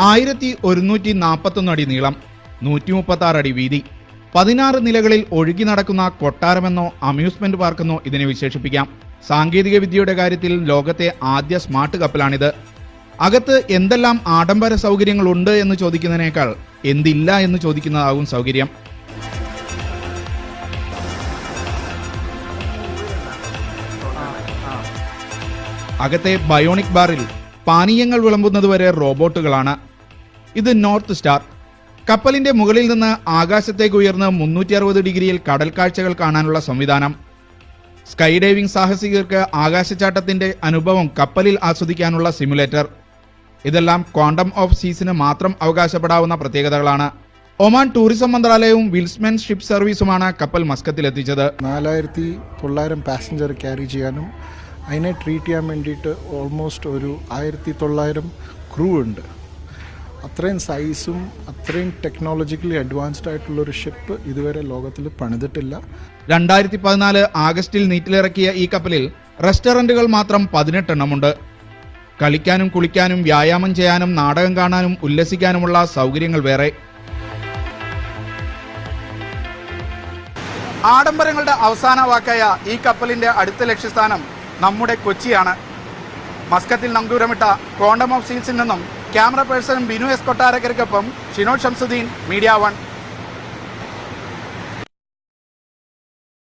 1141 അടി നീളം, 136 അടി വീതി, 16 നിലകളിൽ ഒഴുകി നടക്കുന്ന കൊട്ടാരമെന്നോ അമ്യൂസ്മെന്റ് പാർക്കെന്നോ ഇതിനെ വിശേഷിപ്പിക്കാം. സാങ്കേതിക വിദ്യയുടെ കാര്യത്തിൽ ലോകത്തെ ആദ്യ സ്മാർട്ട് കപ്പലാണിത്. അകത്ത് എന്തെല്ലാം ആഡംബര സൗകര്യങ്ങളുണ്ട് എന്ന് ചോദിക്കുന്നതിനേക്കാൾ എന്തില്ല എന്ന് ചോദിക്കുന്നതാകും സൗകര്യം. അകത്തെ ബയോണിക് ബാറിൽ പാനീയങ്ങൾ വിളമ്പുന്നതുവരെ റോബോട്ടുകളാണ്. ഇത് നോർത്ത് സ്റ്റാർ. കപ്പലിന്റെ മുകളിൽ നിന്ന് ആകാശത്തേക്ക് ഉയർന്ന് 360 ഡിഗ്രിയിൽ കടൽ കാഴ്ചകൾ കാണാനുള്ള സംവിധാനം. സ്കൈ ഡൈവിംഗ് സാഹസികർക്ക് ആകാശച്ചാട്ടത്തിന്റെ അനുഭവം കപ്പലിൽ ആസ്വദിക്കാനുള്ള സിമുലേറ്റർ. ഇതെല്ലാം ക്വാണ്ടം ഓഫ് സീസിന് മാത്രം അവകാശപ്പെടാവുന്ന പ്രത്യേകതകളാണ്. ഒമാൻ ടൂറിസം മന്ത്രാലയവും വിൽസ്മെൻ ഷിപ്പ് സർവീസുമാണ് കപ്പൽ മസ്കത്തിലെത്തിച്ചത്. 4900 പാസഞ്ചർ ക്യാരി ചെയ്യാനും അതിനെ ട്രീറ്റ് ചെയ്യാൻ വേണ്ടിയിട്ട് ഓൾമോസ്റ്റ് ഒരു 1900 ക്രൂ ഉണ്ട്. അത്രയും സൈസും അത്രയും ടെക്നോളജിക്കലി അഡ്വാൻസ്ഡ് ആയിട്ടുള്ളൊരു ഷിപ്പ് ഇതുവരെ ലോകത്തിൽ പണിതിട്ടില്ല. 2014 ആഗസ്റ്റിൽ നീറ്റിലിറക്കിയ ഈ കപ്പലിൽ റെസ്റ്റോറന്റുകൾ മാത്രം 18 എണ്ണമുണ്ട്. കളിക്കാനും കുളിക്കാനും വ്യായാമം ചെയ്യാനും നാടകം കാണാനും ഉല്ലസിക്കാനുമുള്ള സൗകര്യങ്ങൾ വേറെ. ആഡംബരങ്ങളുടെ അവസാന വാക്കായ ഈ കപ്പലിന്റെ അടുത്ത ലക്ഷ്യസ്ഥാനം നമ്മുടെ കൊച്ചിയാണ്. മസ്കത്തിൽ നങ്കൂരമിട്ട ക്വാണ്ടം ഓഫ് സീൽസിൽ നിന്നും ക്യാമറ പേഴ്സൺ ബിനു എസ് കൊട്ടാരക്കരയ്ക്കൊപ്പം ഷിനോദ് ഷംസുദ്ദീൻ, മീഡിയ 1.